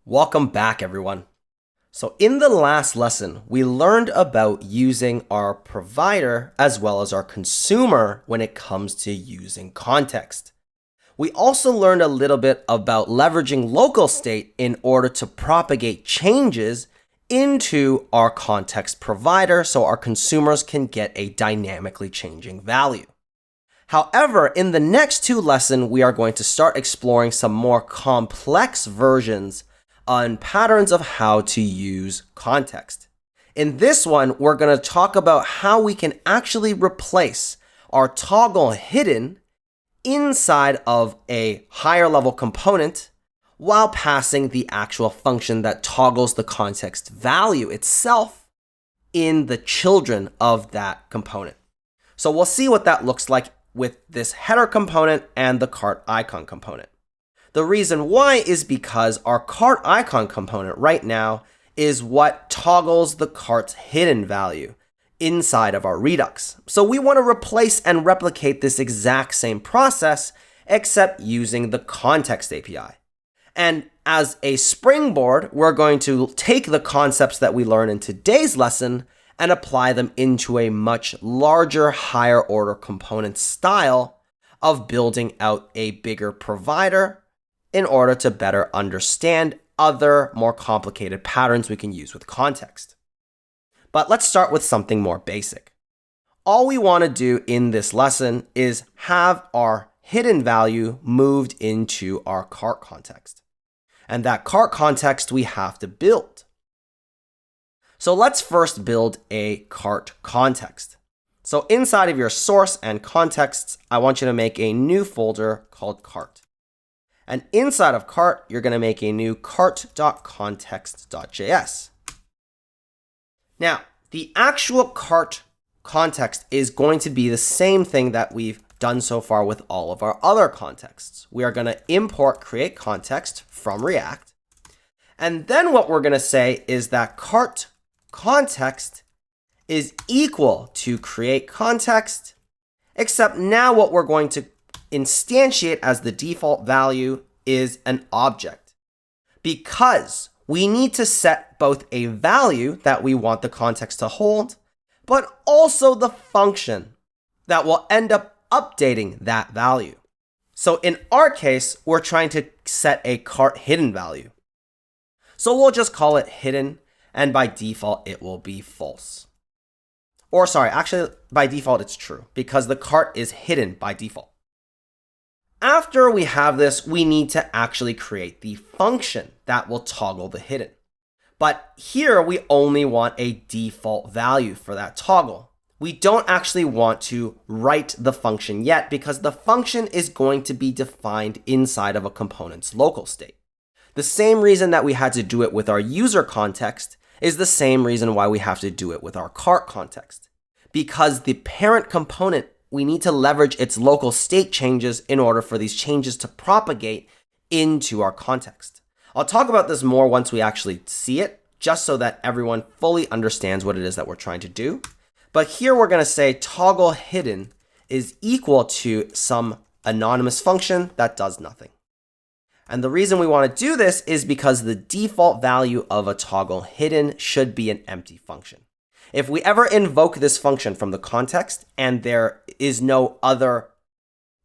Welcome back, everyone. So in the last lesson, we learned about using our provider as well as our consumer when it comes to using context. We also learned a little bit about leveraging local state in order to propagate changes into our context provider so our consumers can get a dynamically changing value. However, in the next two lessons, we are going to start exploring some more complex versions on patterns of how to use context. In this one, we're going to talk about how we can actually replace our toggle hidden inside of a higher level component while passing the actual function that toggles the context value itself in the children of that component. So we'll see what that looks like with this header component and the cart icon component. The reason why is because our cart icon component right now is what toggles the cart's hidden value inside of our Redux. So we want to replace and replicate this exact same process, except using the context API. And as a springboard, we're going to take the concepts that we learn in today's lesson and apply them into a much larger, higher order component style of building out a bigger provider in order to better understand other more complicated patterns we can use with context. But let's start with something more basic. All we want to do in this lesson is have our hidden value moved into our cart context. And that cart context we have to build. So let's first build a cart context. So inside of your source and contexts, I want you to make a new folder called cart. And inside of cart, you're going to make a new cart.context.js. Now, the actual cart context is going to be the same thing that we've done so far with all of our other contexts. We are going to import create context from React. And then what we're going to say is that cart context is equal to create context, except now what we're going to instantiate as the default value is an object, because we need to set both a value that we want the context to hold, but also the function that will end up updating that value. So in our case, we're trying to set a cart hidden value. So we'll just call it hidden, and by default, it will be false. Or sorry, actually by default, it's true because the cart is hidden by default. After we have this, we need to actually create the function that will toggle the hidden. But here we only want a default value for that toggle. We don't actually want to write the function yet because the function is going to be defined inside of a component's local state. The same reason that we had to do it with our user context is the same reason why we have to do it with our cart context. Because the parent component, we need to leverage its local state changes in order for these changes to propagate into our context. I'll talk about this more once we actually see it, just so that everyone fully understands what it is that we're trying to do. But here we're going to say toggle hidden is equal to some anonymous function that does nothing. And the reason we want to do this is because the default value of a toggle hidden should be an empty function. If we ever invoke this function from the context and there is no other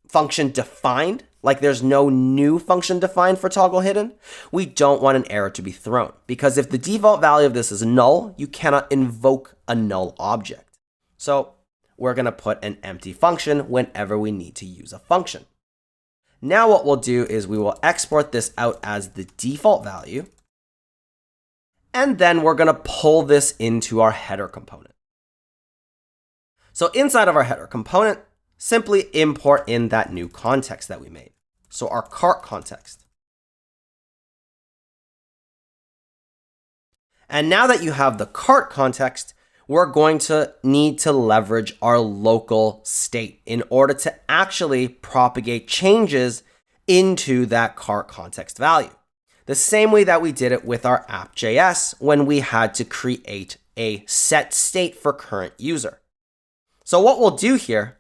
function defined, like there's no new function defined for toggle hidden, we don't want an error to be thrown. Because if the default value of this is null, you cannot invoke a null object. So we're going to put an empty function whenever we need to use a function. Now what we'll do is we will export this out as the default value. And then we're going to pull this into our header component. So inside of our header component, simply import in that new context that we made. So our cart context. And now that you have the cart context, we're going to need to leverage our local state in order to actually propagate changes into that cart context value. The same way that we did it with our app.js when we had to create a set state for current user. So what we'll do here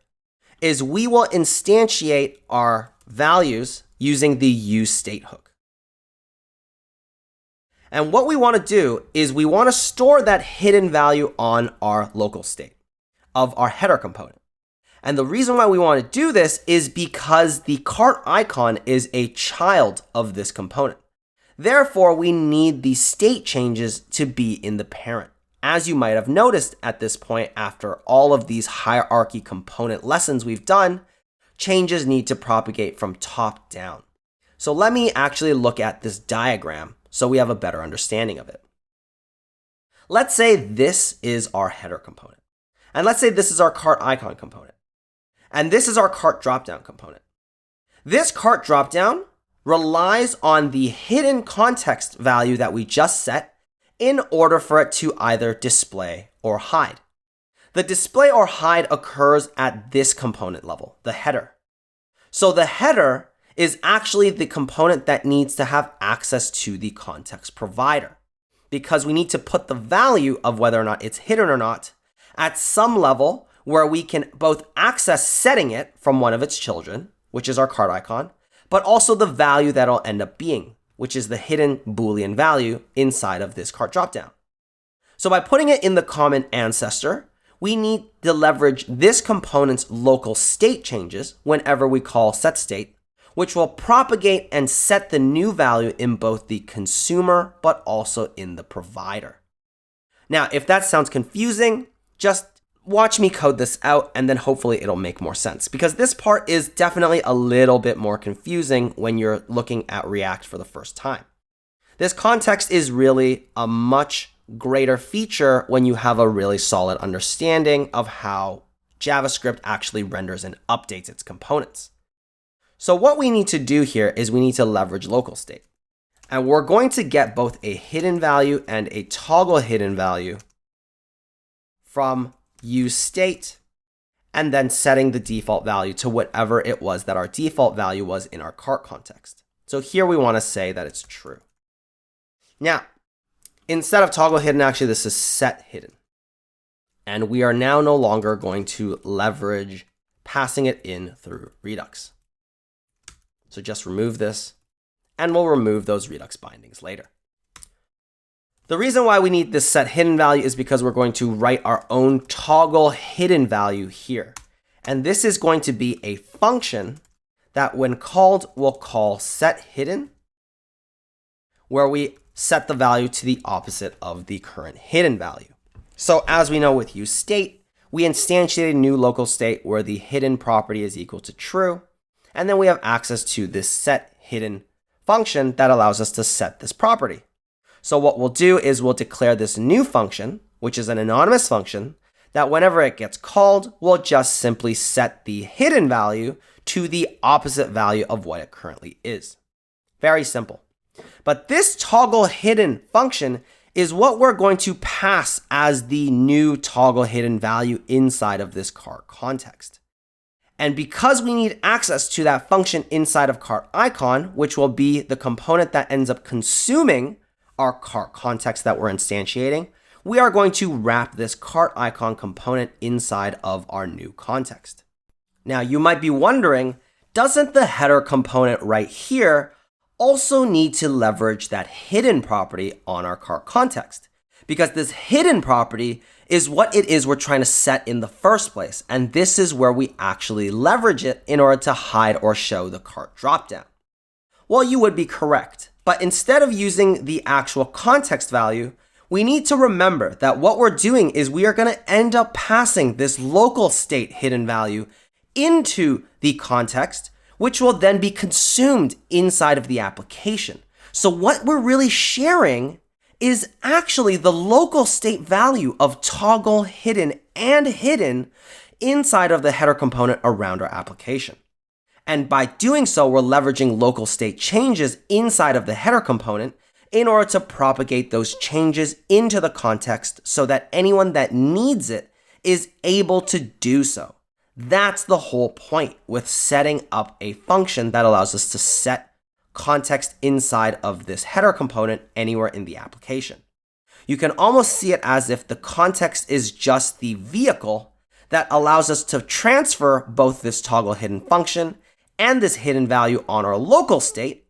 is we will instantiate our values using the useState hook. And what we want to do is we want to store that hidden value on our local state of our header component. And the reason why we want to do this is because the cart icon is a child of this component. Therefore, we need the state changes to be in the parent. As you might have noticed at this point, after all of these hierarchy component lessons we've done, changes need to propagate from top down. So let me actually look at this diagram so we have a better understanding of it. Let's say this is our header component. And let's say this is our cart icon component. And this is our cart dropdown component. This cart dropdown relies on the hidden context value that we just set in order for it to either display or hide. The display or hide occurs at this component level, the header. So the header is actually the component that needs to have access to the context provider, because we need to put the value of whether or not it's hidden or not at some level where we can both access setting it from one of its children, which is our cart icon, but also the value that it'll end up being, which is the hidden Boolean value inside of this cart dropdown. So by putting it in the common ancestor, we need to leverage this component's local state changes whenever we call setState, which will propagate and set the new value in both the consumer but also in the provider. Now, if that sounds confusing, just watch me code this out and then hopefully it'll make more sense, because this part is definitely a little bit more confusing when you're looking at React for the first time. This context is really a much greater feature when you have a really solid understanding of how JavaScript actually renders and updates its components. So what we need to do here is we need to leverage local state. And we're going to get both a hidden value and a toggle hidden value from useState, and then setting the default value to whatever it was that our default value was in our cart context. So here we want to say that it's true. Now, instead of toggle hidden, actually this is set hidden. And we are now no longer going to leverage passing it in through Redux. So just remove this, and we'll remove those Redux bindings later. The reason why we need this set hidden value is because we're going to write our own toggle hidden value here. And this is going to be a function that when called, we'll call set hidden, where we set the value to the opposite of the current hidden value. So as we know with useState, we instantiate a new local state where the hidden property is equal to true. And then we have access to this set hidden function that allows us to set this property. So what we'll do is we'll declare this new function, which is an anonymous function, that whenever it gets called, we'll just simply set the hidden value to the opposite value of what it currently is. Very simple. But this toggle hidden function is what we're going to pass as the new toggle hidden value inside of this cart context. And because we need access to that function inside of cart icon, which will be the component that ends up consuming our cart context that we're instantiating, we are going to wrap this cart icon component inside of our new context. Now, you might be wondering, doesn't the header component right here also need to leverage that hidden property on our cart context? Because this hidden property is what it is we're trying to set in the first place. And this is where we actually leverage it in order to hide or show the cart dropdown. Well, you would be correct. But instead of using the actual context value, we need to remember that what we're doing is we are going to end up passing this local state hidden value into the context, which will then be consumed inside of the application. So what we're really sharing is actually the local state value of toggle hidden and hidden inside of the header component around our application. And by doing so, we're leveraging local state changes inside of the header component in order to propagate those changes into the context so that anyone that needs it is able to do so. That's the whole point with setting up a function that allows us to set context inside of this header component anywhere in the application. You can almost see it as if the context is just the vehicle that allows us to transfer both this toggle hidden function and this hidden value on our local state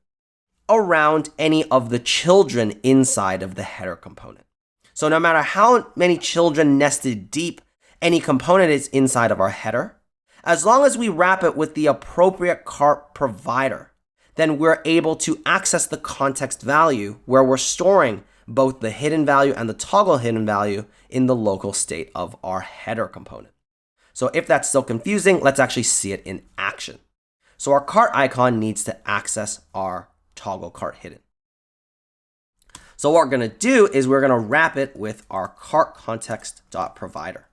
around any of the children inside of the header component. So no matter how many children nested deep any component is inside of our header, as long as we wrap it with the appropriate cart provider, then we're able to access the context value where we're storing both the hidden value and the toggle hidden value in the local state of our header component. So if that's still confusing, let's actually see it in action. So our cart icon needs to access our toggle cart hidden. So what we're going to do is we're going to wrap it with our cart context.provider.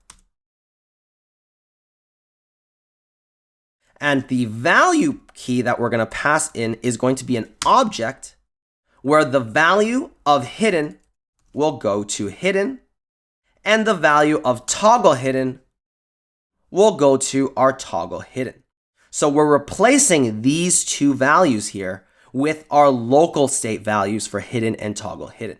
And the value key that we're going to pass in is going to be an object where the value of hidden will go to hidden and the value of toggle hidden will go to our toggle hidden. So we're replacing these two values here with our local state values for hidden and toggle hidden.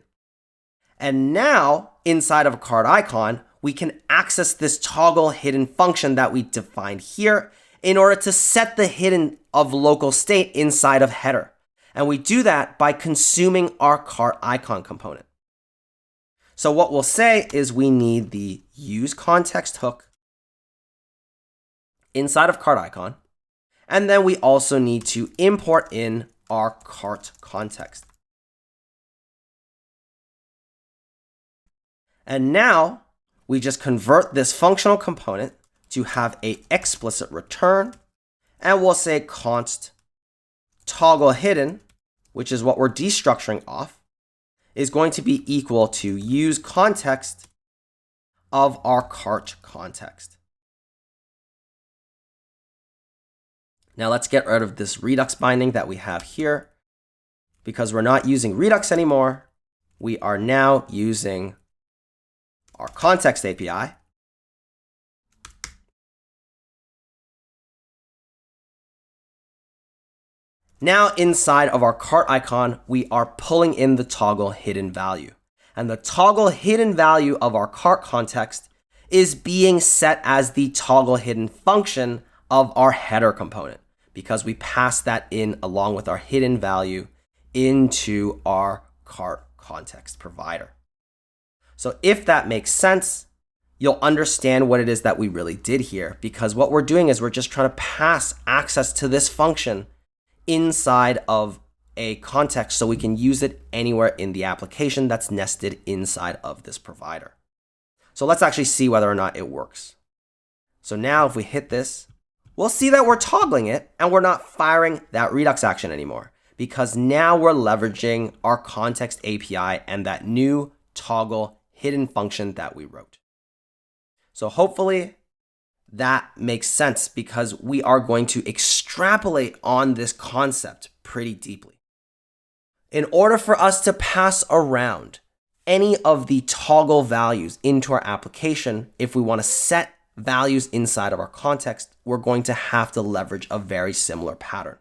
And now inside of a cart icon, we can access this toggle hidden function that we defined here in order to set the hidden of local state inside of header. And we do that by consuming our cart icon component. So what we'll say is we need the use context hook inside of cart icon. And then we also need to import in our cart context. And now we just convert this functional component to have an explicit return, and we'll say const toggle hidden, which is what we're destructuring off, is going to be equal to use context of our cart context. Now let's get rid of this Redux binding that we have here. Because we're not using Redux anymore, we are now using our context API. Now inside of our cart icon, we are pulling in the toggle hidden value. And the toggle hidden value of our cart context is being set as the toggle hidden function of our header component, because we pass that in along with our hidden value into our cart context provider. So if that makes sense, you'll understand what it is that we really did here, because what we're doing is we're just trying to pass access to this function inside of a context so we can use it anywhere in the application that's nested inside of this provider. So let's actually see whether or not it works. So now if we hit this, we'll see that we're toggling it and we're not firing that Redux action anymore, because now we're leveraging our context API and that new toggle hidden function that we wrote. So hopefully that makes sense, because we are going to extrapolate on this concept pretty deeply. In order for us to pass around any of the toggle values into our application, if we want to set values inside of our context, we're going to have to leverage a very similar pattern.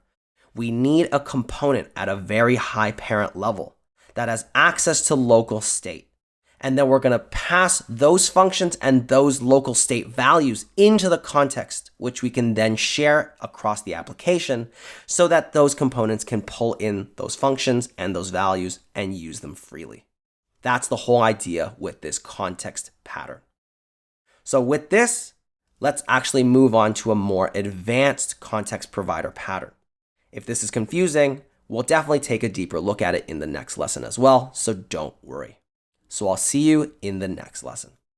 We need a component at a very high parent level that has access to local state. And then we're going to pass those functions and those local state values into the context, which we can then share across the application so that those components can pull in those functions and those values and use them freely. That's the whole idea with this context pattern. So with this, let's actually move on to a more advanced context provider pattern. If this is confusing, we'll definitely take a deeper look at it in the next lesson as well, so don't worry. So I'll see you in the next lesson.